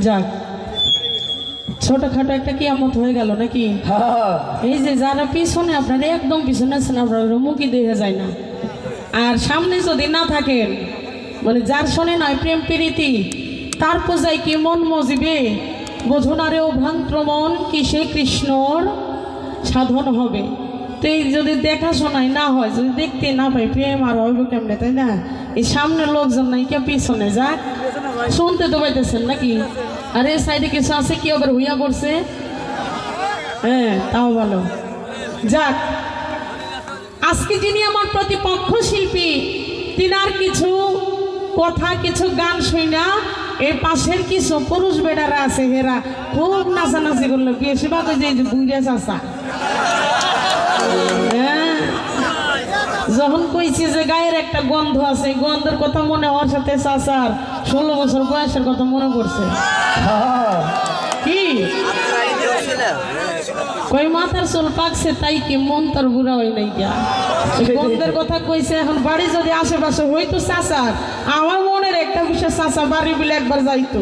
যাক ছোটখাটো একটা কিয়ামত হয়ে গেল নাকি? এই যে যারা পিছনে আপনারা একদম পিছনে আছেন আপনার মুখই দেখা যায় না, আর সামনে যদি না থাকেন মানে যার শোনে নয় প্রেম প্রীতি তার পূজায় কি মন মজিবে বোঝনারেও ভ্রান্ত মন কিসে কৃষ্ণর সাধন হবে। তো এই যদি দেখাশোনায় না হয়, যদি দেখতে না পাই প্রেম আর হইব কেমনে, তাই না? এই সামনে লোকজন নাই কে পিছনে যাক, শুনতে তো পাইতেছেন নাকি? আর এই সাইডে কিছু আছে কি আবার হইয়া পড়ছে? হ্যাঁ তাও ভালো। যাক আজকে যিনি আমার প্রতিপক্ষ শিল্পী তিনার কিছু কথা কিছু গান শুনা এর পাশের কিছু পুরুষ বেটারা আছে হেরা খুব নাচানাচি করলো, বেশিরভাগ ওই যে বুড়িয়া চাষা। হ্যাঁ যখন কইছি যে গায়ের একটা গন্ধ আছে, গন্ধের কথা মনে হওয়ার সাথে চাচার 16 বছর বয়সের কথা মনে পড়ছে। কি কই মাথার চুল পাকছে তাই কি মন তার বুড়া হয় নাই গিয়া গন্ধের কথা কইছে। এখন বাড়ি যদি আশেপাশে হইতো চাচার, আমার মনের একটা বিষয় চাচা বাড়ি বলে একবার যাইতো।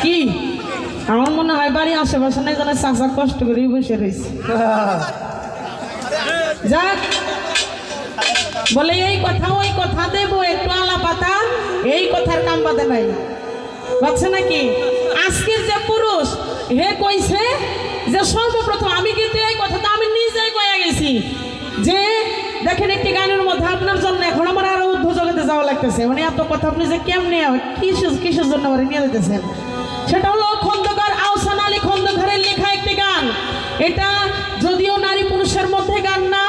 কি আমার মনে হয় বাড়ি আশেপাশে নাই জানা চাচা কষ্ট করে বসে রয়েছে। যাক বলে এই কথা ওই কথা দেবো একটু আলা পাতা, এই কথার কাম বাদে নাই বুঝছে নাকি? আজকের যে পুরুষ হে কইছে যে সর্বপ্রথম আমি কিন্তু এই কথাটা আমি নিজেই কয়ে গেছি যে দেখেন একটি গানের মধ্যে আপনার জন্য এখন আমার আরো ঊর্ধ্ব জগতে যাওয়া লাগতেছে, মানে এত কথা আপনি যে কেমনে কিসের জন্য আমার নিয়ে যেতেছেন। সেটা হলো খন্দকার আহসান আলী খন্দকারের লেখা একটি গান। এটা যদিও নারী পুরুষের মধ্যে গান না,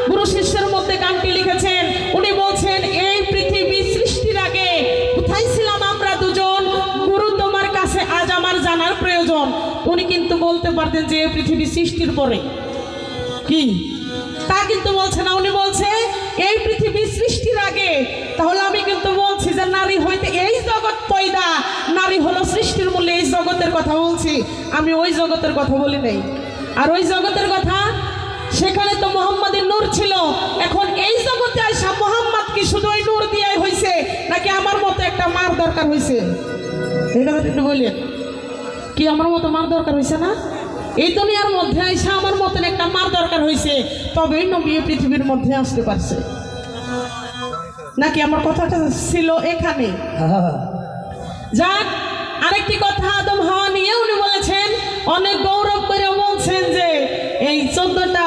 গুরু শিষ্যের মধ্যে গানটি লিখেছেন। উনি বলছেন এই পৃথিবী সৃষ্টির আগে কোথায় ছিলাম আমরা দুজন, গুরু তোমার কাছে আজ আমার জানার প্রয়োজন। উনি কিন্তু বলতে পারতেন যে পৃথিবী সৃষ্টির পরে, কি তা কিন্তু বলছে না, উনি বলছে এই পৃথিবী সৃষ্টির আগে। তাহলে আমি কিন্তু বলছি যে নারী হইতে এই জগৎ পয়দা, নারী হলো সৃষ্টির মূলে এই জগতের কথা বলছি, আমি ওই জগতের কথা বলি নাই। আর ওই জগতের কথা সেখানে তো মোহাম্মদের নূর ছিল, এখন এই জগতে আইসা মোহাম্মদ কি শুধু ওই নূর দিয়ে হয়েছে নাকি আমার মতো একটা মার দরকার হয়েছে? এই কথাটা একটু বললেন, কি আমার মতো মার দরকার হয়েছে না? এই দুনিয়ার মধ্যে আইসা আমার মতন একটা মার দরকার হয়েছে, তবেই নবী পৃথিবীর মধ্যে আসতে পারছে নাকি? আমার কথাটা ছিল এখানে। যাক আরেকটি কথা আদম হাওয়া নিয়ে উনি বলেছেন, অনেক গৌরব করে বলছেন যে এই 14টা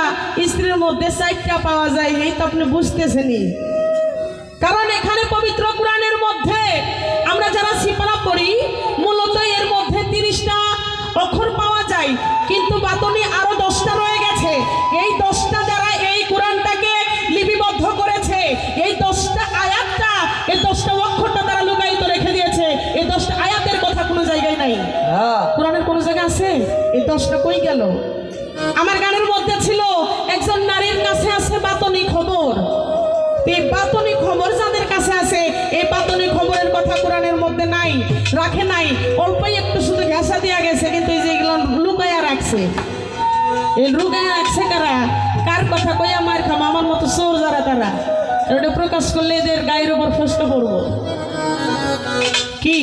স্ত্রীর মধ্যে 4টা পাওয়া যায়। এই তো আপনি বুঝতেছেনই, কারণ এখানে পবিত্র কোরআনের মধ্যে আমরা যারা সিপারা পড়ি মূলত এর মধ্যে 30টা অক্ষর পাওয়া যায়, কিন্তু বাতনি আরো 10টা রয়ে গেছে। এই 10টা দ্বারা এই কোরআনটাকে লিপিবদ্ধ করেছে, এই 10টা আয়াতটা এই 10টা অক্ষরটা তারা লুকায়িত রেখে দিয়েছে। এই 10টা আয়াতের কথা কোনো জায়গায় নাই, কোরআনের কোনো জায়গা আছে? এই 10টা কই গেল? আমার গানের মধ্যে ছিল একজন নারীর কাছে আছে বাতনি খবর। এই বাতনি খবর যাদের কাছে আছে, এই বাতনি খবরের কথা কোরআনের মধ্যে নাই, রাখে নাই, অল্পই একটু শুধু ঘেঁষা দিয়া গেছে, কিন্তু এই যে এগুলো লুকাইয়া রাখছে। এই লুকাইয়া রাখছে কারা? কার কথা কইয়া মার খাম আমার মতো চোর যারা তারা, এটা প্রকাশ করলে এদের গায়ের উপর প্রশ্ন করব। কি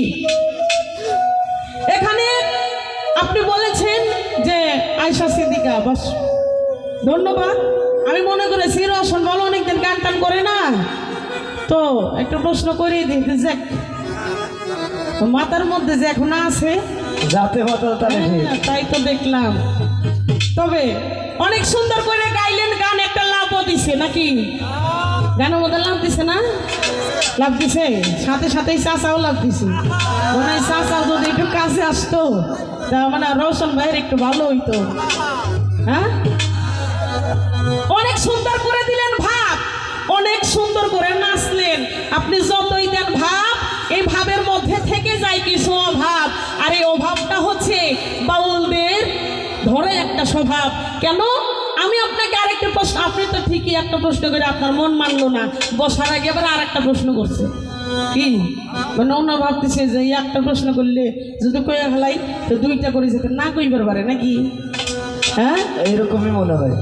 এখানে আপনি বলেছেন যে আয়েশা সিদ্দিকা, বাস ধন্যবাদ। আমি মনে করেছি রসন বলো অনেকদিন গান টান করে না, তো একটা প্রশ্ন করে দিই যে মাথার মধ্যে যে এখন আছে তাই তো দেখলাম। তবে অনেক সুন্দর করে গাইলেন গান, একটা লাভও দিছে নাকি? গানের মধ্যে লাভ দিছে না? লাভ দিছে, সাথে সাথেই চাচাও লাভ দিছে। মনে হয় চাচা যদি একটু কাছে আসতো তা মানে রোশন ভাইয়ের একটু ভালো হইতো। হ্যাঁ অনেক সুন্দর করে দিলেন ভাব, অনেক সুন্দর করে নাচলেন। আপনি যতই দেন ভাব, এই ভাবের মধ্যে থেকে যায় কিছু অভাব, আর এই অভাবটা হচ্ছে বাউলদের ধরে স্বভাব। কেন আমি আপনাকে আরেকটা প্রশ্ন, আপনি তো ঠিকই একটা প্রশ্ন করে আপনার মন মানলো না, বসার আগে আবার আরেকটা প্রশ্ন করছে। কি মানে ওনার ভাবতেছে যে একটা প্রশ্ন করলে যদি কইয়া ফেলাই তো দুইটা করে যেতে না কইবার পারে নাকি? হ্যাঁ এইরকমই মনে হয়।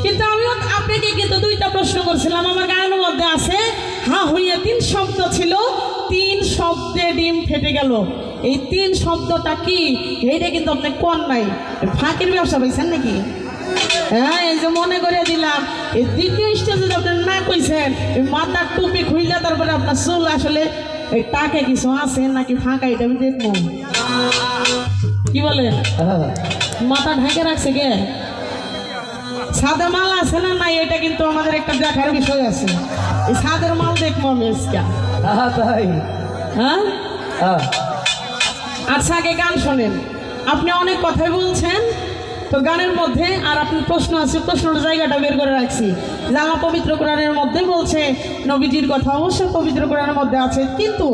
কিন্তু আমিও আপনাকে কিন্তু দুইটা প্রশ্ন করছিলাম। আমার গানের মধ্যে আছে হ্যাঁ হইয়া 3 শব্দ ছিল, 3 শব্দে ডিম ফেটে গেল। এই 3 শব্দটা কি এইটা কিন্তু আপনি কোন নাই, ফাঁকির ব্যবসা পাইছেন নাকি? হ্যাঁ এই যে মনে করে দিলাম এই দ্বিতীয় স্টেজে আপনি না কইছেন মাথার টুপি খুইলা তারপরে আপনার চুল আসলে এই টাকে কিছু আছে নাকি ফাঁকা এটা আমি দেখবো। কি বলে মাথা ঢেকে রাখছে কে? সাদা মাল আছে না নাই এটা কিন্তু আমাদের একটা দেখার বিষয় আছে। এই সাদের মাল দেখবো আমি তাই। হ্যাঁ আচ্ছা আগে গান শোনেন। আপনি অনেক কথাই বলছেন তো গানের মধ্যে, আর আপনি প্রশ্ন আছে, প্রশ্নের জায়গাটা বের করে রাখছি। আল্লাহ পবিত্র কোরআনের মধ্যে বলছে নবীজির কথা অবশ্যই পবিত্র কোরআনের মধ্যে আছে, কিন্তু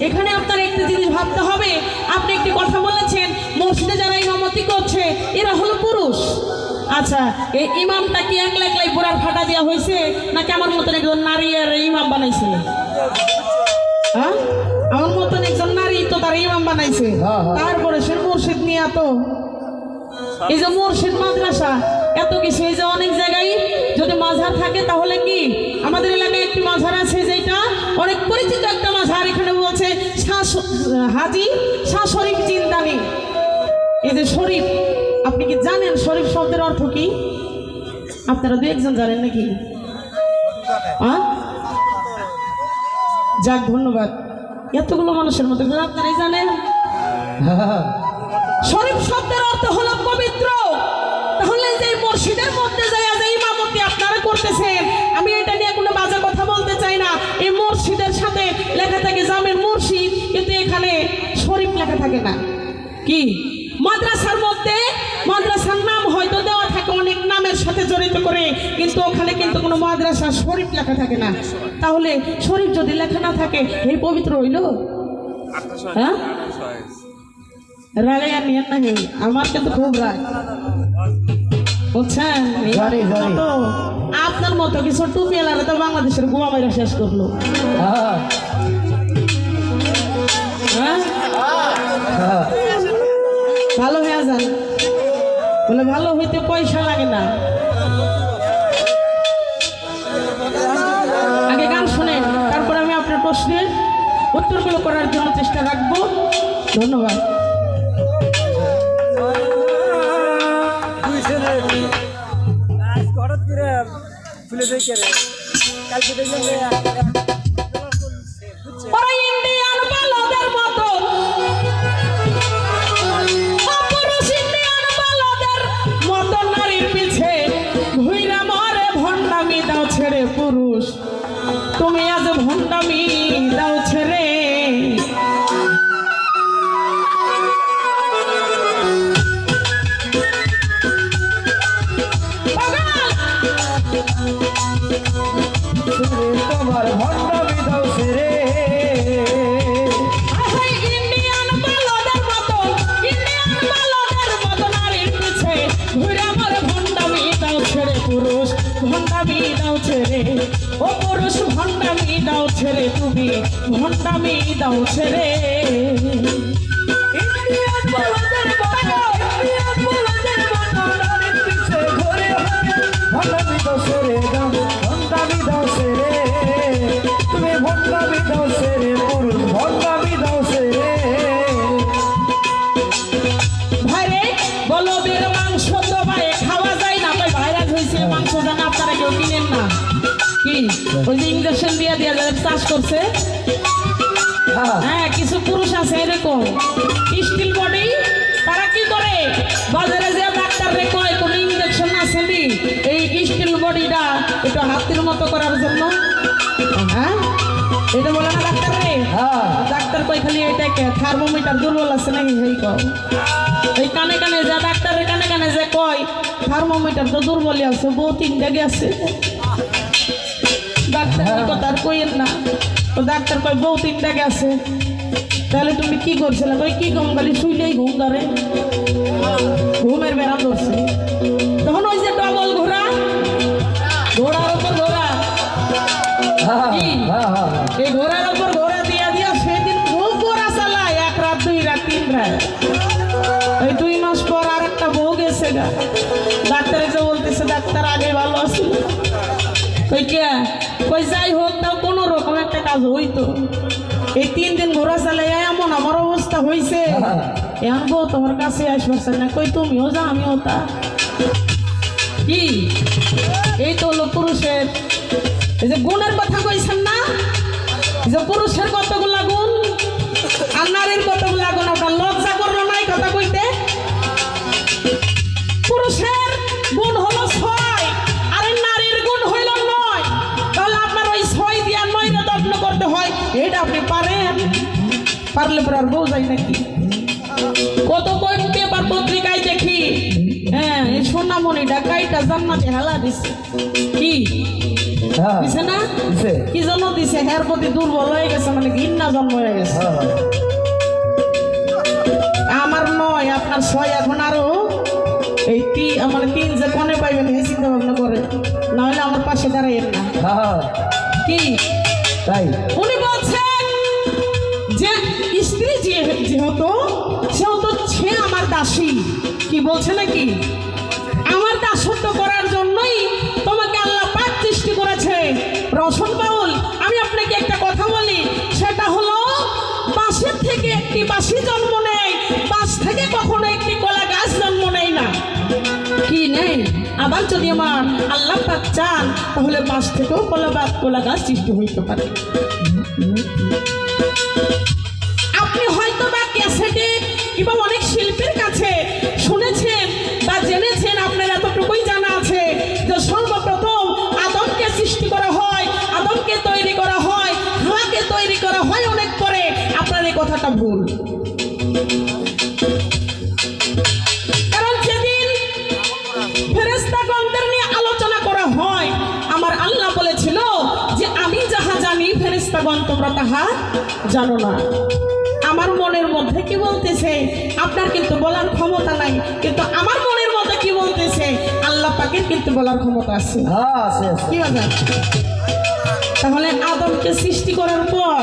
এখানে আপনার একটা জিনিস ভাবতে হবে। আপনি একটি কথা বলেছেন মসজিদে যারা ইমামতি করছে এরা হলো পুরুষ। আচ্ছা এই ইমামটা কি একলা একলাই বুড়ার ফাটা দেওয়া হয়েছে নাকি আমার মতন একজন নারী আর ইমাম বানাইছে? হ্যাঁ আমার মতন একজন নারী তো তার ইমাম বানাইছে। তারপরে সে মুর্শিদ নিয়ে তো এই যে মুর্শিদ মাদ্রাসা এত কিছু, এই যে অনেক জায়গায় যদি মাঝার থাকে তাহলে কি আমাদের এলাকায় একটি মাঝার আছে যেটা অনেক পরিচিত একটা মাঝার, এখানে বলছে হাজি শাহ শরীফ জিন্দানি। এই যে শরীফ, আপনি কি জানেন শরীফ শব্দের অর্থ কি? আপনারা দু একজন জানেন নাকি? যাক ধন্যবাদ, এতগুলো মানুষের মধ্যে আপনারাই জানেন। শরীফ শব্দের অর্থ হলো পবিত্র। তাহলে যে মসজিদের মধ্যে যায় যে ইমামতি আপনারা করতেছেন, আমি এটা নিয়ে কোনো বাজে কথা বলতে চাই না। এই মসজিদের সাথে লেখা থাকে জামে মসজিদ, কিন্তু এখানে শরীফ লেখা থাকে না। কি মাদ্রাসার মধ্যে মাদ্রাসার নাম হয়তো দেওয়া থাকে অনেক নামের সাথে জড়িত করে, কিন্তু ওখানে কিন্তু কোনো মাদ্রাসা শরীফ লেখা থাকে না। তাহলে শরীফ যদি লেখা না থাকে এই পবিত্র হইল? হ্যাঁ রাগে আর নিয়েন না, আমার কিন্তু খুব রাগ বুঝছেন। আপনার মতো কিছু টুপিওয়ালারা তো বাংলাদেশের গোয়া মাইরা শেষ করলো। ভালো হয়ে যান বলে, ভালো হইতে পয়সা লাগে না। আগে গান শোনেন, তারপর আমি আপনার প্রশ্নের উত্তরগুলো করার জন্য চেষ্টা রাখবো। ধন্যবাদ। পুরুষ তুমি আজ ভণ্ডামি দাও ছেড়ে, তোমার ভণ্ডামি দাও ছেড়ে। ইন্ডিয়ান বালদের মতো নারীর পিছে ঘুরে আমার ভণ্ডামি দাও ছেড়ে। পুরুষ ভণ্ডামি দাও ছেড়ে, ও পুরুষ ভণ্ডামি দাও ছেড়ে, তুমি ভণ্ডামি দাও ছেড়ে। ইন্ডিয়ান বালদের মতো নারীর পিছে ঘুরে ভণ্ডামি দাও ছেড়ে, ভণ্ডামি দাও ছেড়ে। তুমি ভণ্ডামি দাও ছেড়ে, পুরুষ ভণ্ডামি দাও ছেড়ে। ভাইরে বলদের মাংস তো ভাই খাওয়া যায় না, ভাই ভাইরাস হয়েছে মাংস জানা, আপনারা কেউ কিনেন না। কি ওই যে ইঞ্জেকশন দিয়ে দিয়ে যাদের চাষ করছে, হ্যাঁ কিছু পুরুষ আছে এরকম স্টিল বডি, তারা কি করে বাজারে যে ডাক্তাররে কয় কোনো ইঞ্জেকশন আসেনি এই স্টিল বডিটা একটু হাতির মতো করার জন্য। হ্যাঁ এটা বলে না ডাক্তার রে, ডাক্তার কই খালি এটাকে থার্মোমিটার দুর্বল আছে নাকি সেই কয়, এই কানে কানে যা ডাক্তারের কানে কানে যে কয় থার্মোমিটার তো দুর্বলই আছে, বউ 3টা গেছে। ডাক্তারের কথা আর কইেন না, তো ডাক্তার কয় বউ 3টা গেছে। তাহলে তুমি কি করছিলে? কই কি ঘুম, খালি শুইলেই ঘুম ধরে, ঘুমের বেড়া ধরছে। মাস পর আর একটা বউ গেছে গা। ডাক্তার এসে বলতেছে ডাক্তার আগে ভালো আছে। কই কে? কই যাই হোক তাও কোনো রকম একটা কাজ হইতো। এই 3 দিন ঘোরা চালাই এমন আমার অবস্থা হয়েছে, এখন বউ তোমার কাছে আসবে না। কই তুমিও যা আমিও তা। কি এই তো হলো পুরুষের এই যে গুণের কথা কইছেন না, যে পুরুষের কতগুলা গুণ আর নারীর কতগুলা গুণ। আপনার লজ্জা করলো না এই কথা কইতে? পুরুষের গুণ হলো 6 আর নারীর গুণ হইল 9। তাহলে আপনার ওই 6 দিয়ে 9 রে যত্ন করতে হয়, এটা আপনি পারেন? পারলে পরে আর বউ যায় নাকি? কত কই পেপার পত্রিকায় দেখি, হ্যাঁ এই সোনামণিটা কাইটা জান্নাতে হেলা দিছে। কি হ্যাঁ দিছে না? দিছে। কি জন্য দিছে? হের প্রতি দুর্বল হয়ে গেছে, মানে ঘৃণা জন্ম হয়ে গেছে। আমার 9 আপনার 6, এখন আরো এই আমার 3 যে কোনে পাইবেন এই চিন্তা ভাবনা করে, না হলে আমার পাশে দাঁড়াইয়েন না। কি তাই উনি বলছেন যে স্ত্রী যেহেতু সেহেতু সে আমার দাসী। কি বলছে নাকি? আমার দাসত্ব করার জন্যই তোমাকে আল্লাহ পাক সৃষ্টি করেছে। রসন বাউল, আমি আপনাকে একটা কথা বলি, সেটা হলো বাঁশের থেকে একটি বাঁশি জন্ম নেয়, বাঁশ থেকে কখনো একটি কলা গাছ জন্ম নেয় না। কি নেই? আবার যদি আমার আল্লাহ পাক চান তাহলে বাঁশ থেকেও কলা গাছ সৃষ্টি হইতে পারে। আপনি হয়তো বা ক্যাসেটে কিংবা অনেক শিল্পীর কাছে শুনেছেন বা জেনেছেন, আপনার এতটুকুই জানা আছে যে সর্বপ্রথম আদমকে সৃষ্টি করা হয়, আদমকে তৈরি করা হয়, হাওয়াকে তৈরি করা হয় অনেক পরে। আপনার এই কথাটা ভুল। কারণ যেদিন ফেরেশতাগণদের নিয়ে আলোচনা করা হয়, আমার আল্লাহ বলেছিল যে আমি যাহা জানি ফেরেশতাগণ তোমরা তাহা জানো না। আমার মনের মধ্যে কি বলতেছে আপনার কিন্তু বলার ক্ষমতা নাই, কিন্তু আমার মনের মধ্যে কি বলতেছে আল্লাহ পাকের কিন্তু বলার ক্ষমতা আছে। কি বাবা? তাহলে আদমকে সৃষ্টি করার পর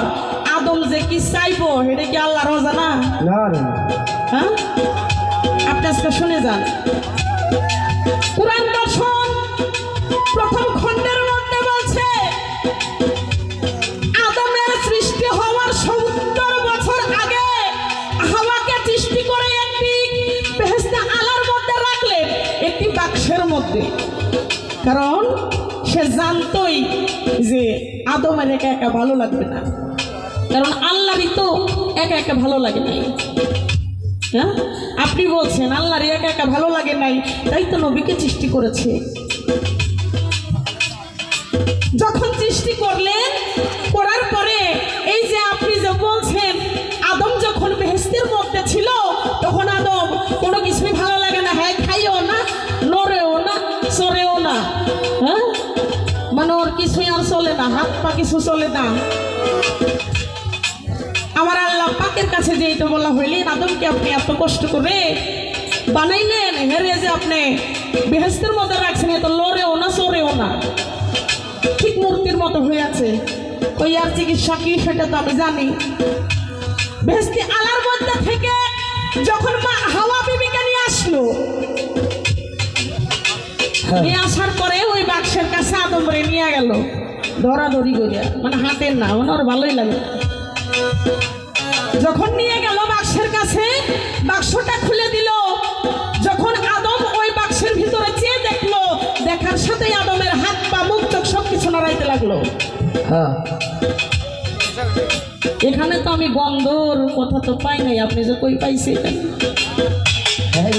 আদম যে কি চাইবো এটা কি আল্লাহর জানা? হ্যাঁ, আপনি আজকে শুনে যান। কুরআন দর্শন প্রথম খণ্ডের মধ্যে বলছে আদমের সৃষ্টি হওয়ার 70 বছর আগে হাওয়াকে সৃষ্টি করে একটি বেহেশতে আলার মধ্যে রাখলেন, একটি বাক্সের মধ্যে। কারণ সে জানতই যে আদমের একা একা ভালো লাগবে না, কারণ আল্লাহরই তো একা একা ভালো লাগে নাই। হ্যাঁ, আপনি বলছেন আল্লাহর একা একা ভালো লাগে নাই, তাই তো নবীকে সৃষ্টি করেছে। যখন সৃষ্টি করলেন, করার পরে এই যে আপনি যে বলছেন আদম যখন বেহেশতের মধ্যে ছিল তখন আদম কোনো কিছুই ভালো লাগে না। হ্যাঁ, খাইও না, নড়েও না, সরেও না। হ্যাঁ, মানে ওর কিছুই আর চলে না, হাত পা কিছু চলে না। আমার আল্লাহ পাকের কাছে যে এটা বলা হইলেন আদমকে আপনি এত কষ্ট করে বানাইলেন, হেরে যে আপনি বেহেশতের মধ্যে রাখছেন, এত লড়েও না, সরেও না, ঠিক মূর্তির মতো হয়ে আছে। ওই আর চিকিৎসা কি সেটা তো আমি জানি। বেহেশতে আলার মধ্যে থেকে যখন মা হাওয়া বিবিকে নিয়ে আসলো, নিয়ে আসার পরে ওই বাক্সের কাছে আদমরে নিয়ে গেল ধরাধরি করে, মানে হাতের না, ওনার ভালোই লাগে। যখন নিয়ে গেল বাক্সের কাছে, বাক্সটা খুলে দিল। যখন আদম ওই বাক্সের ভিতরে চেয়ে দেখলো, দেখার সাথে আদমের হাত পা মুখ চোখ সবকিছু নাড়াইতে লাগলো। এখানে তো আমি গন্ধর কথা তো পাই নাই, আপনি যে কই পাইছে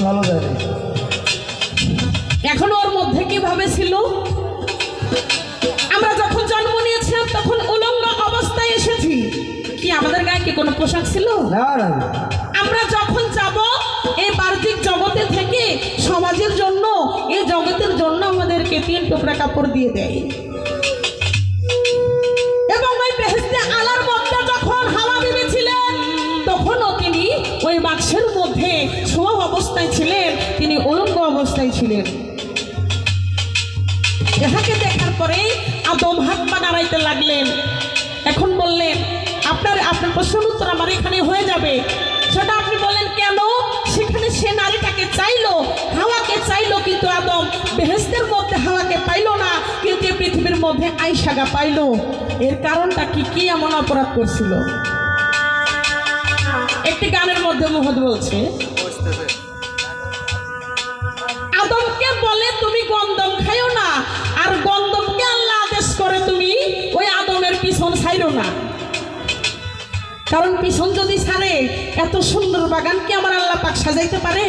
ভালো জানে। এখন ওর মধ্যে কিভাবে ছিল? আমরা যখন জন্ম নিয়েছিলাম তখন উলঙ্গ অবস্থায় এসেছি। কি আমাদের গায়ে কি কোনো পোশাক ছিল? না। আমরা যখন যাব এই বাহ্যিক জগতে থেকে সমাজের জন্য, এই জগতের জন্য আমাদেরকে 3 টুকরা কাপড় দিয়ে দেয়। এবং ওই বেহেশতে আলার মধ্যে যখন হাওয়া বিবি ছিলেন তখনও তিনি ওই বাক্সের মধ্যে শোয়া অবস্থায় ছিলেন, তিনি উলঙ্গ অবস্থায় ছিলেন। যাহাকে দেখার পরে আদম হাত পা নাড়াইতে লাগলেন। এখন বললেন আপনার প্রশ্নের উত্তর আমার এখানে হয়ে যাবে। সেটা আপনি বললেন কেন? সেখানে সে নারীটাকে এখানে আইসাগা পাইলো, এর কারণটা কি, কি এমন অপরাধ করছিল? একটি গানের মধ্যে মুহাম্মদ বলছে, আদমকে বলে তুমি গন্ধম খাইও না, আর গন্ধমকে আল্লাহ আদেশ করে তুমি ওই আদমের পিছন ছাইরো না। কারণ পিছন যদি ছাড়ে, এত সুন্দর বাগান কি আমার আল্লাহ পাক সাজাইতে পারে?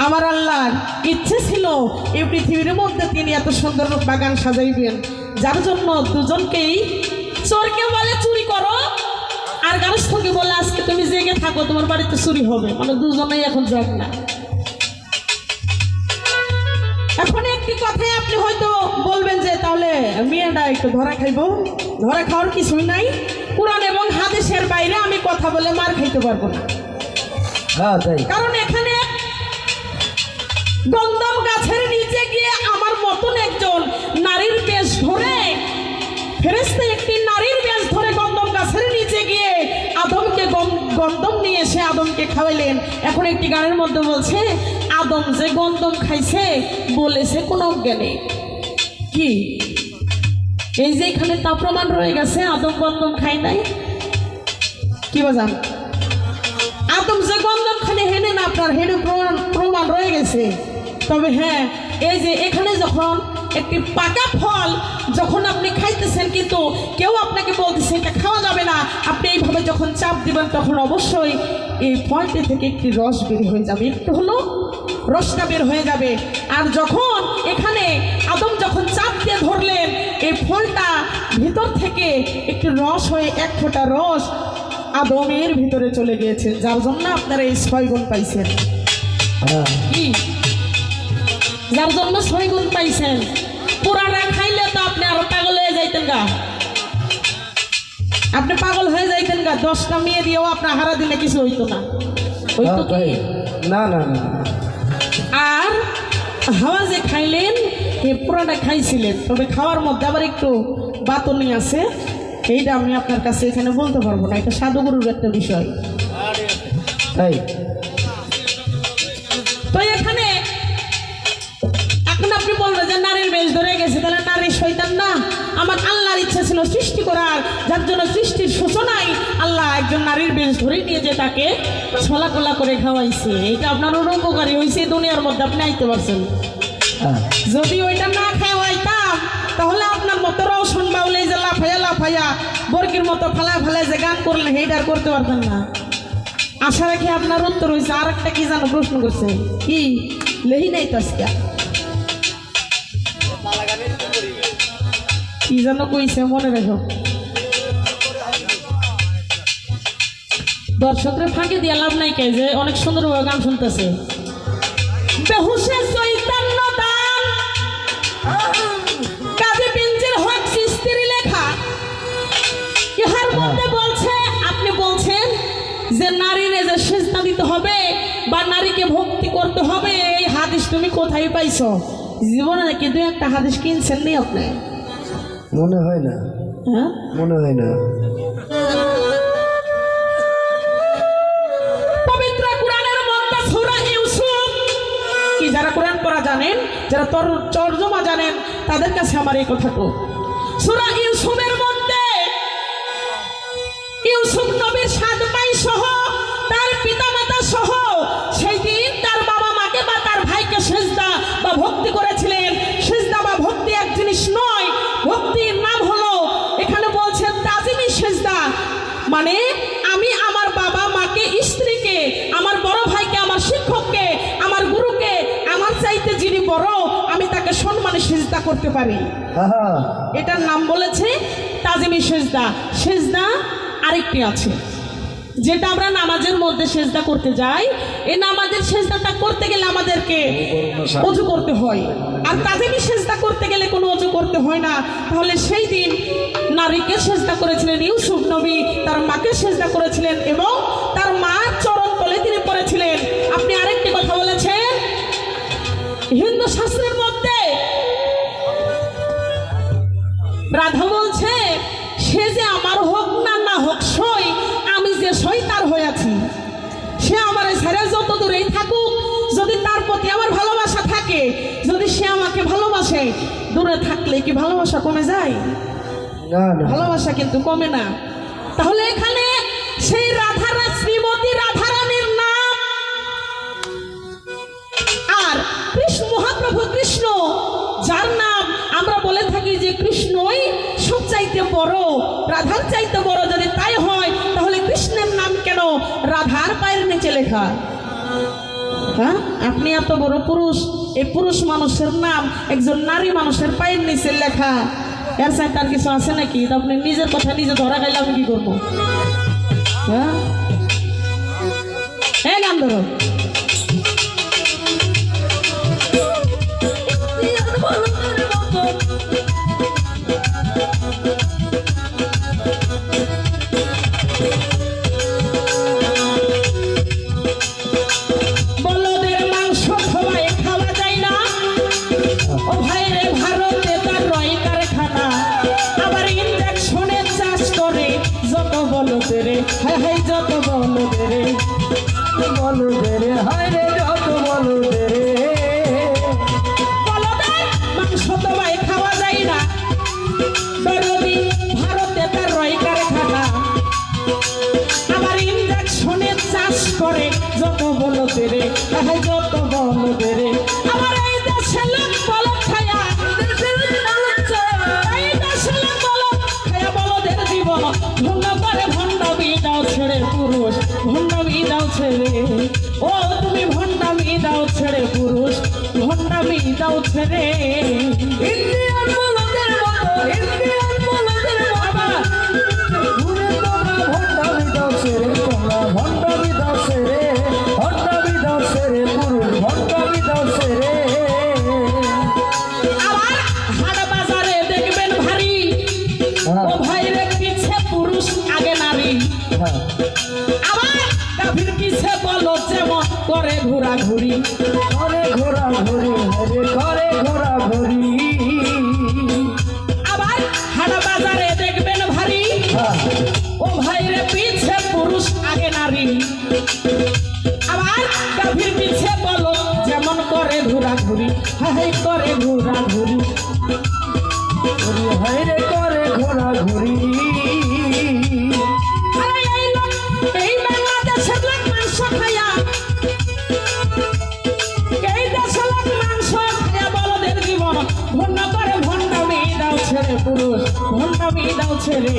আমার আল্লাহর ইচ্ছে ছিল এই পৃথিবীর মধ্যে তিনি এত সুন্দর বাগান সাজাইবেন, যার জন্য দুজনকেই, চোরকে বলে চুরি করো, আর গারস্থকে বলে আজকে তুমি জেগে থাকো, তোমার বাড়িতে চুরি হবে, মানে দুজনেই এখন যাক না। এখন একটি কথাই আপনি হয়তো বলবেন যে তাহলে মেয়েটা একটু ধরা খাইবো, ধরা খাওয়ার কিছুই নাই, কুরআন এবং হাদিসের বাইরে আমি কথা বলে মার খাইতে পারবো না। হ্যাঁ তাই। কারণ এখানে গন্ধম গাছের নিচে গিয়ে আমার মতন একজন নারীর বেশ ধরে, ফেরেশতা একটি নারীর বেশ ধরে গন্ধম গাছের নিচে গিয়ে আদমকে গন্ধম নিয়ে এসে আদমকে খাওয়াইলেন। এখন একটি গানের মধ্যে বলছে, আদম যে গন্ধম খাইছে বলেছে কোন অজ্ঞানে। কি এই যে এখানে তা প্রমাণ রয়ে গেছে আদম গন্ধম খাই নাই? কি বাজান? আদম যে গন্ধম খানে হেনে না, আপনার হেনে প্রমাণ রয়ে গেছে। তবে হ্যাঁ, এই যে এখানে যখন একটি পাকা ফল যখন আপনি খাইতেছেন, কিন্তু কেউ আপনাকে বলতেছে এটা খাওয়া যাবে না, আপনি এইভাবে যখন চাপ দিবেন তখন অবশ্যই এই ফলটি থেকে একটি রস বের হয়ে যাবে, একটু হলো রসটা বের হয়ে যাবে। আর যখন এখানে আদম যখন চাপ দিয়ে ধরলেন, এই ফলটা ভিতর থেকে একটি রস হয়ে এক ফোঁটা রস আদমের ভিতরে চলে গিয়েছে, যার জন্য আপনারা এই 6 গুণ পাইছেন। কি যার জন্য 6 গুণ পাইছেন? পুরাটা খাইলে তো আপনি আরো পাগল হয়ে যাইতেন গা, আপনি পাগল হয়ে যাইতেন গা। 10টা মেয়ে দিয়েও আপনার হারা দিনে কিছু হইতো না, হইতো কি? না না না। আর হাওয়া যে খাইলেন, এ পুরাটা খাইছিলেন, তবে খাওয়ার মধ্যে আবার একটু বাতনি আছে, এইটা আমি আপনার কাছে এখানে বলতে পারবো না, এটা সাধুগুরুর একটা বিষয়। তাই তো এখানে এখন আপনি বলবেন যে নারীর বেশ ধরে গেছে, তাহলে নারী শয়তান না? আমার আল্লাহর ইচ্ছা ছিল সৃষ্টি করার, যার জন্য সৃষ্টির সূচনায় আল্লাহ একজন নারীর বেশ ধরে নিয়ে যে তাকে ছলা কোলা করে খাওয়াইছে। এটা আপনার উপকারী হয়েছে, দুনিয়ার মধ্যে আপনি আইতে পারছেন। যদি ওইটা না খাওয়াইতাম তাহলে আপনার মতো রওশন বাউলে যে লাফাইয়া লাফাইয়া বর্গির মতো ফালায় ফালায় যে গান করলেন, সেইটা আর করতে পারতেন না। আশা রাখি আপনার উত্তর হয়েছে। আর একটা কি যেন প্রশ্ন করছে, কি লেহি নাই তো আজকে, কি যেন কইছে মনে রেখো। দর্শকরা ফাঁকি দিয়ে লাভ নাই, কে যে অনেক সুন্দরভাবে গান শুনতেছে। বেহুশে চৈতন্য দান কাজী বিনজির হক চিশতির লেখা, ইহার মধ্যে বলছে, আপনি বলছেন যে নারীরে যে সিজদা দিতে হবে বা নারীকে ভক্তি করতে হবে, এই হাদিস তুমি কোথায় পাইছো? জীবনে নাকি 2-1টা হাদিস কিনছেন নি আপনি? মনে হয় না, হ্যাঁ মনে হয় না। পবিত্র কোরআনের মধ্যে সূরা ইউসুফ, কি যারা কোরআন পড়া জানেন, যারা তরজমা জানেন, তাদের কাছে আমার এই কথাটা, সূরা ইউসুফের মধ্যে ইউসুফ নবীর 7 ভাই সহ তার পিতামাতা সহ সেই দিন তার বাবা মাকে বা তার ভাইকে সিজদা বা ভক্তি করেছিলেন। সিজদা বা ভক্তি এক জিনিস নয়, ভক্তির নাম হলো, এখানে বলছেন তাজিমি সিজদা, মানে আমি আমার বাবা মাকে, স্ত্রীকে, আমার বড় ভাইকে, আমার শিক্ষককে, আমার গুরুকে, আমার চাইতে যিনি বড়, আমি তাকে সম্মানে সিজদা করতে পারি। এটার নাম বলেছে তাজিমি সিজদা। সিজদা আরেকটি আছে, যেটা আমরা নামাজের মধ্যে সিজদা করতে যাই। এই নামাজের সিজদাটা করতে গেলে আমাদেরকে ওযু করতে হয়, আর তাজিমি সিজদা করতে গেলে কোনো ওযু করতে হয় না। তাহলে সেই দিন নারীকে সিজদা করেছিলেন ইউসুফ নবী, তার মাকে সিজদা করেছিলেন এবং তার মার চরণ তলে তিনি পড়েছিলেন। আপনি আরেকটি কথা বলেছেন, হিন্দু শাস্ত্রের মধ্যে রাধা বলছে, সে যে আমার হোক না না হোক সই, আমি যে সই তার হয়েছি, সে আমার ছেড়ে যত দূরেই থাকুক, যদি তার প্রতি আমার ভালোবাসা থাকে, যদি সে আমাকে ভালোবাসে, দূরে থাকলে কি ভালোবাসা কমে যায়? না না ভালোবাসা কিন্তু কমে না। তাহলে এখানে সেই রাধারা শ্রীমতী রাধারানীর নাম আর কৃষ্ণ মহাপ্রভু কৃষ্ণ, যার নাম আমরা বলে থাকি যে কৃষ্ণই সবচাইতে বড়, রাধার চাইতে বড়। যদি তাই হয় তাহলে কৃষ্ণের নাম কেন রাধার পায়ের নিচে লেখা? হ্যাঁ, আপনি এত বড় পুরুষ, এই পুরুষ মানুষের নাম একজন নারী মানুষের পায়ের নিচে লেখা, এর সাথে আর কিছু আছে নাকি? তো আপনি নিজের কথা নিজে ধরা খাইলে আমি কি করবো? হ্যাঁ, এই গান ধরো। বলদের মাংস সবাই খাওয়া যায় না, ও ভাইরে ভারতে তার রয় কারখানা, আবার ইঞ্জেকশনে চাষ করে যত বলদের, হায় হায় যত বলদের, বলদের হায় রে যত বলদের বলদের মাংস তো ভাই খাওয়া যায় না, দরদি ভারতে তার রয় কারখানা, আবার ইঞ্জেকশনে চাষ করে যত বলদের, হায় যত বলদের, আমার এই দেশে লোক বলদ খায়া, এই দেশে লোক বলদ খায়া বলদের জীবন ভঙ্গ করে ভণ্ডামি দাও ছেড়ে পুরুষ, ভণ্ডামি দাও ছেড়ে, ও তুমি ভণ্ডামি দাও ছেড়ে পুরুষ, ভণ্ডামি দাও ছেড়ে। ইন্ডিয়ান বলদের মতো ইন্ডিয়ান বলদের বাবা ঘুরে তোমরা ভণ্ডামি দাও সেরে, তোমরা ভণ্ডামি দাও সেরে, ভণ্ডামি দাও সেরে পুরুষ, ভণ্ডামি দাও সেরে। আবার হাট বাজারে দেখবেন ভারী, ও ভাইরে পিছে পুরুষ আগে নারী, হ্যাঁ আবার গাভীর পিছে বলো যেমন করে ঘোরাঘুরি, করে ঘোরাঘুরি হরে করে ঘোরাঘুরি। আবার হাট বাজারে দেখবেন ভারী, হ্যাঁ ও ভাইরে পিছে পুরুষ আগে নারী, আবার গাভীর পিছে বলো যেমন করে ঘোরাঘুরি, হাই করে ঘোরাঘুরি। ঘুরি হায় রে করে ঘোরাঘুরি। আরে এই লোক, এই বাংলাদেশের লোক মাংস খায়া, এই দেশের লোক মাংস খায়া বলদের জীবন ভণ্ড করে ভণ্ডামি দাও ছেড়ে পুরুষ, ভণ্ডামি দাও ছেড়ে,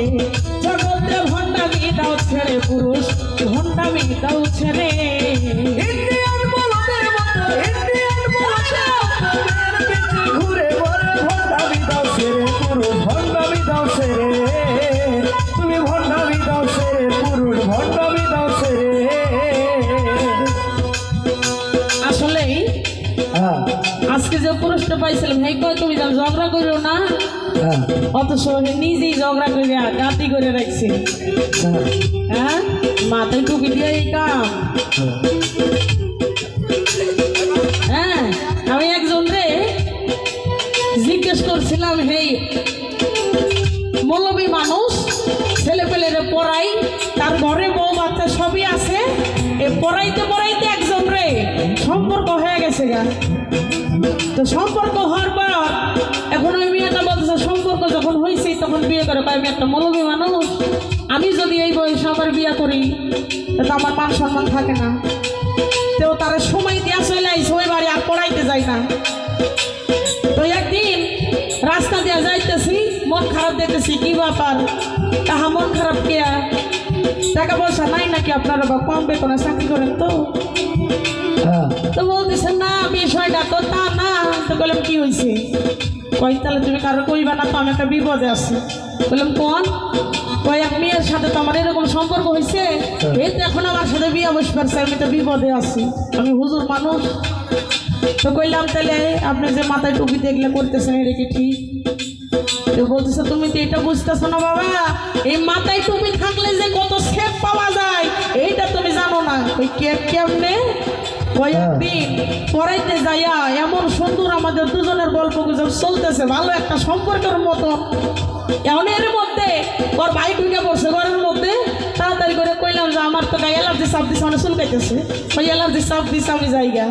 জগতে ভণ্ডামি দাও ছেড়ে পুরুষ, ভণ্ডামি দাও ছেড়ে। ইন্ডিয়ান বলদের মতো ইন্ডিয়ান বলদের পিছে ঘুরে বলে ভণ্ডামি দাও সেরে পুরুষ, ভণ্ডামি দাও সেরে, তুমি ভণ্ডামি দাও সেরে পুরুষ, ভণ্ডামি দাও সেরে। আসলেই হ্যাঁ আজকে যে পুরুষটা পাইছিলাম এই কয় তুমি যাও ঝগড়া করো না, হ্যাঁ অথচ সে নিজেই ঝগড়া করে গাতি করে রাখছে। হ্যাঁ, মাথায় টুকি দিয়ে এই কাম। হ্যাঁ, আমি একজন রে জিজ্ঞেস করছিলাম, হেই মৌলবী মানুষ, ছেলে পেলেরে পড়াই, তার ঘরে বউ বাচ্চা সবই আছে, এ পড়াইতে পড়াইতে একজন রে সম্পর্ক হয়ে গেছে গা। তো সম্পর্ক হওয়ার পর এখন ওই মেয়েটা বলতেছে সম্পর্ক যখন হয়েছে তখন বিয়ে করে, আমি একটা মৌলবী মানুষ, আমি যদি এই বয়সে আবার বিয়ে করি তো আমার মান সম্মান থাকে না। তো তারা সময় দিয়া চলে আইছে ওই বাড়ি, আর পড়াইতে যাই না। তো একদিন রাস্তা দিয়ে যাইতেছি, মন খারাপ দেখতেছি, কি ব্যাপার? তাহা মন খারাপ কে? টাকা পয়সা নাই নাকি আপনারা, বা কম বেতনে চাকরি করেন? তো বলতেছেন না বিষয়টা তো তা না। তো বললাম কি হয়েছে? কই তাহলে তুমি কারো কইবা না তো, আমি একটা বিপদে আছি। বললাম কোন? কই এক মেয়ের সাথে তো আমার এরকম সম্পর্ক হয়েছে, এই তো এখন আমার সাথে বিয়ে বসবার চাই, আমি তো বিপদে আছি, আমি হুজুর মানুষ। তো কইলাম তাহলে আপনি যে মাথায় টুপি দেখলে করতেছেন এটা কি ঠিক? তো বলতেছে তুমি তো এটা বুঝতেছো না বাবা, এই মাথায় টুপি থাকলে যে কত সেফ পাওয়া যায় এইটা তুমি জানো না। ওই কেমনে? কয়েকদিন পড়াইতে যাইয়া এমন সুন্দর আমাদের দুজনের গল্প গুজব চলতেছে, ভালো একটা সম্পর্কের মতো। এখন এর মধ্যে ওর ভাই ঢুকে পড়ছে ঘরের মধ্যে, তাড়াতাড়ি করে কইলাম যে আমার তো গায়ে অ্যালার্জি চাপ দিচ্ছে, মানে চুলকাইতেছে, ওই অ্যালার্জি চাপ দিচ্ছে আমি জায়গা।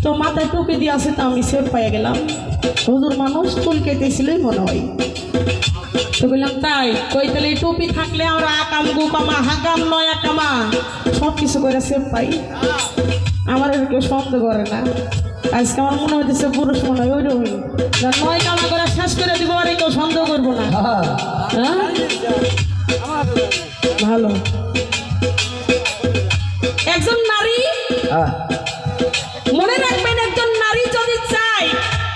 তো মাথায় টুপি দিয়ে আছে, তো আমি সেফ পাইয়া গেলাম। হুজুর মানুষ চুল কেটেছিলই মনে হয়। তো বললাম তাই, কই তাহলে এই টুপি থাকলে আমরা আকাম গুকামা হাকাম নয় আকামা সব কিছু করে সেভ পাই। আমার আর কেউ সন্দেহ করে না। আজকে আমার মনে হইতেছে পুরুষ মনে হয় ওইরকম নয় কামা করে শেষ করে দিব, আর কেউ সন্দেহ করবো না। হ্যাঁ ভালো। একজন নারী মনে রাখবেন, একজন নারী যদি চায়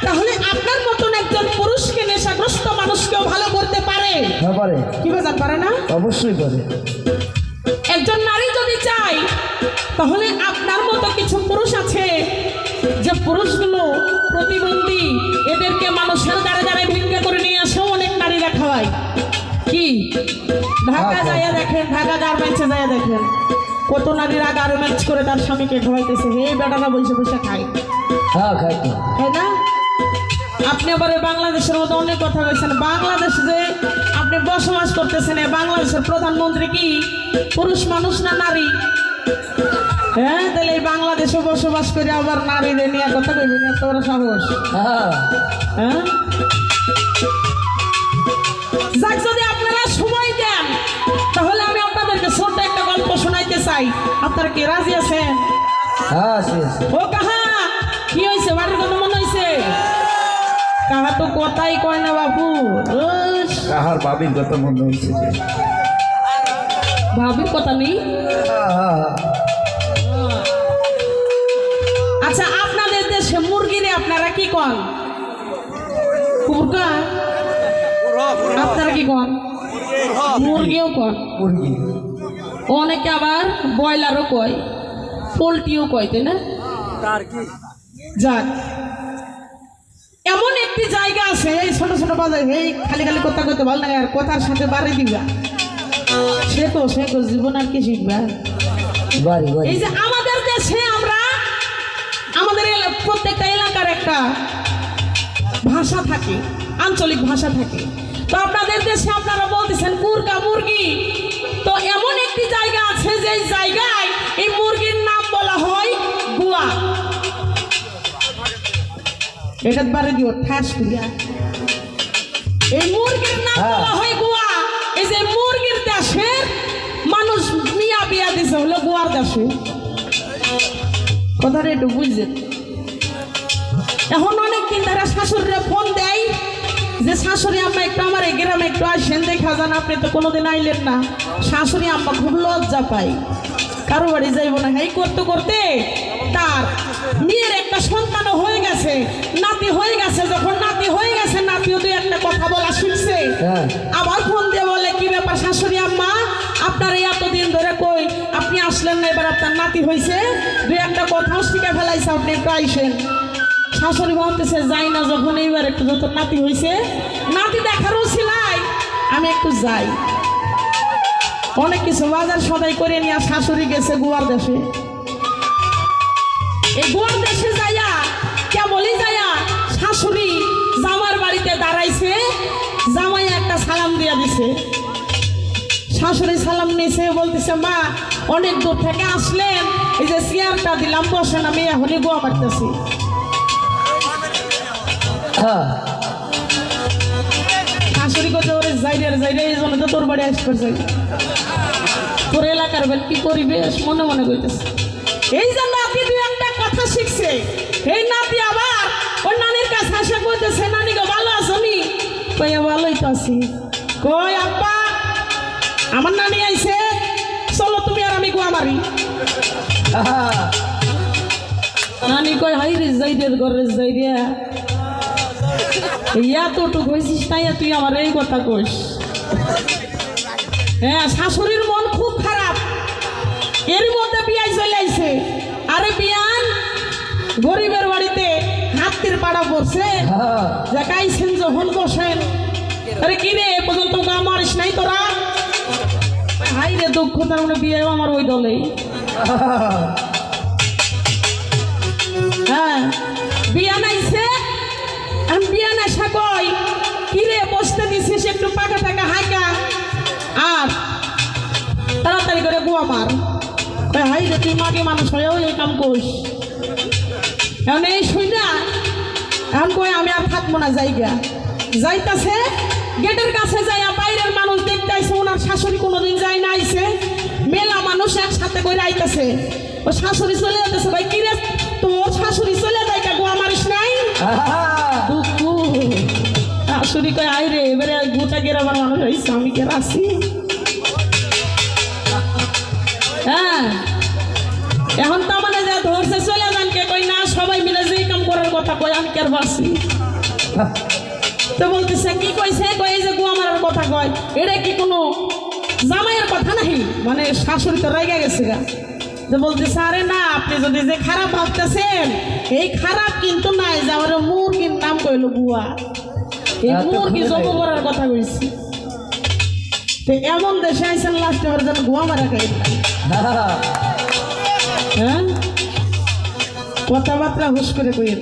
তাহলে আপনার মতন একজন পুরুষকে নেশাগ্রস্ত মানুষকেও ভালো করতে পারে। পারে কি বাজার পারে না? অবশ্যই পারে। একজন নারী যদি চায় তাহলে আপনার মতো কিছু পুরুষ আছে যে পুরুষগুলো প্রতিবন্ধী, এদেরকে মানুষের দ্বারা দ্বারা ভিক্ষা করে নিয়ে আসেও অনেক নারীরা খাওয়ায়। কি ঢাকা যাইয়া দেখেন, ঢাকা গার্মেন্টসে যাইয়া দেখেন কত নারীরা গার্মেন্টস করে তার স্বামীকে খাওয়াইতেছে। এই বেটারা বসে বসে খায়। হ্যাঁ খাই তো, তাই না? আপনি আবার বাংলাদেশের মতো অনেক কথা বলছেন। বাংলাদেশে যে আপনি বসবাস করতেছেন, বাংলাদেশের প্রধানমন্ত্রী কি পুরুষ মানুষ না নারী? হ্যাঁ, তাহলে এই বাংলাদেশে বসবাস করে আবার নারীদের নিয়ে কথা কইবেন, এত বড় সাহস? হ্যাঁ, যাক, যদি আপনারা সময় দেন তাহলে আমি আপনাদেরকে ছোট্ট একটা গল্প শোনাইতে চাই। আপনারা কি রাজি আছেন? হ্যাঁ ও কাহা, কি হয়েছে? বাড়ির কথা মনে হয়েছে? কাহা তো কথাই কয় না বাবু। কাহার বাবির কথা মনে হয়েছে? ভাবির কথা নেই। আচ্ছা, আপনাদের দেশে মুরগিরে আপনারা কি কন? কুরকা? আপনারা কি কন? মুরগিও কন। মুরগি অনেকে আবার ব্রয়লারও কয়, পোলট্রিও কয়, তাই না? যাক, এমন একটি জায়গা আছে, এই ছোট ছোট বাজার, এই খালি খালি কথা কইতে ভালো লাগে, আর কথার সাথে বাড়ি দিবা। সে তো জীবন আর কি শিখবা। এই যে আমাদের দেশে আমরা আমাদের প্রত্যেকটা এলাকার একটা ভাষা থাকে, আঞ্চলিক ভাষা থাকে। তো আপনাদের দেশে আপনারা বলতেছেন কুরকা মুরগি। তো এমন একটি জায়গা আছে যে জায়গায় এই মুরগির নাম বলা হয় গুয়া। এটার বারে দিও ঠাস করিয়া। এই মুরগির নাম বলা হয় গুয়া। এই যে মুরগির দেশের মানুষ মিয়া বিয়া দিছে হলো গুয়ার দেশে। কথাটা একটু বুঝছেন? এখন অনেকদিন ধরে শাশুড়িরা ফোন দেয় যে শাশুড়ি আম্মা একটু আমার এই গ্রামে একটু আসেন, দেখা যান। আপনি তো কোনোদিন আইলেন না। শাশুড়ি আম্মা খুব লজ্জা পাই, কারো বাড়ি যাইব না। এই করতে করতে তার মেয়ের একটা সন্তানও হয়ে গেছে, নাতি হয়ে গেছে। যখন নাতি হয়ে গেছে, নাতিও দুই একটা কথা বলা শিখছে। আবার ফোন দিয়ে বলে, কি ব্যাপার শাশুড়ি আম্মা, আপনার এই এতদিন ধরে কই আপনি আসলেন না, এবার আপনার নাতি হয়েছে, দুই একটা কথাও শিখে ফেলাইছে, আপনি একটু আইসেন। শাশুড়ি বলতেছে, যাই না যখন এইবার একটু যত নাতি হয়েছে, নাতি দেখারও ছিলাই, আমি একটু যাই। অনেক কিছু বাজার সদাই করে নিয়ে শাশুড়ি গেছে গোয়ার দেশে। এই গোয়ার দেশে যাইয়া কেবলই যাইয়া শাশুড়ি জামার বাড়িতে দাঁড়াইছে, জামাই একটা সালাম দিয়া দিছে। শাশুড়ি সালাম নিয়েছে, বলতেছে, মা অনেক দূর থেকে আসলেন, এই যে চেয়ারটা দিলাম, বসেন, আমি এখনই গোয়া মারতেছি। শাশুড়ি করতে ওরে যাইরে এই জন্য তো তোর বাড়ি আসতে চাই, তোর এলাকার বেল কি পরিবেশ মনে মনে করতেছে। এই যে নাতি দুই একটা কথা শিখছে, এই নাতি আবার ওর নানির কাছে আসে কইতেছে, নানি গো ভালো আছো নি? কইয়া ভালোই তো আছি। কই আব্বা, আমার নানি আইছে, চলো তুমি আর আমি গোয়া মারি। নানি কয়, হাই রে যাইরে ঘরে যাইরে, এতটুকু হয়েছিস তাই তুই আমার এই কথা কইস? হ্যাঁ, শাশুড়ির মন খুব খারাপ। এর মধ্যে বিয়াই চলে আইছে। আরে বিয়ান, গরিবের বাড়িতে হাতির পাড়া পড়ছে, দেখাইছেন যখন বসেন। আরে কি রে, এ পর্যন্ত গা মারিস নাই তোরা? হাই রে দুঃখ, তার মানে বিয়ে আমার ওই দলেই। হ্যাঁ, বিয়া নাইছে। আমি বিয়া নেশা কই, কিরে বসতে দিছিস একটু পাকা টাকা হাইকা, আর তাড়াতাড়ি করে গোয়া মার। হাই রে, তুই মাকে মানুষ হয়েও এই কাম করিস। এখন এই শুই না এখন কই আমি আর থাকবো না জায়গা যাইতাছে গেটের কাছে যাইয়া বাইরের মানুষ দেখতে আইছে ওনার শাশুড়ি কোনোদিন যায় না আইছে মেলা মানুষ একসাথে করে আইতাছে ও শাশুড়ি চলে যেতেছে ভাই কি রে তোর শাশুড়ি চলে যায় গোয়া মারিস নাই দুঃখু শাশুড়ি কয় আই রে এবারে গোটা গ্রামের মানুষ আইছে আমি কে আসি হ্যাঁ এখন তো মানে যা ধরছে চলে যান কে কই না সবাই মিলে যেই কাম করার কথা কয় আমি কে বাসি তো বলতেছে কি কইছে কই যে গোয়া মারার কথা কয় এটা কি কোনো জামাইয়ের কথা নাহি মানে শাশুড়ি তো রেগে গেছে গা তো বলতেছে আরে না আপনি যদি যে খারাপ ভাবতেছেন এই খারাপ কিন্তু নাই যে আমার মুরগির নাম কইলো গুয়া এই মুরগি জব করার কথা কইছি তো এমন দেশে আইসেন লাস্টে ওর যেন গোয়া মারা খাই হ্যাঁ কথাবার্তা হুশ করে কইেন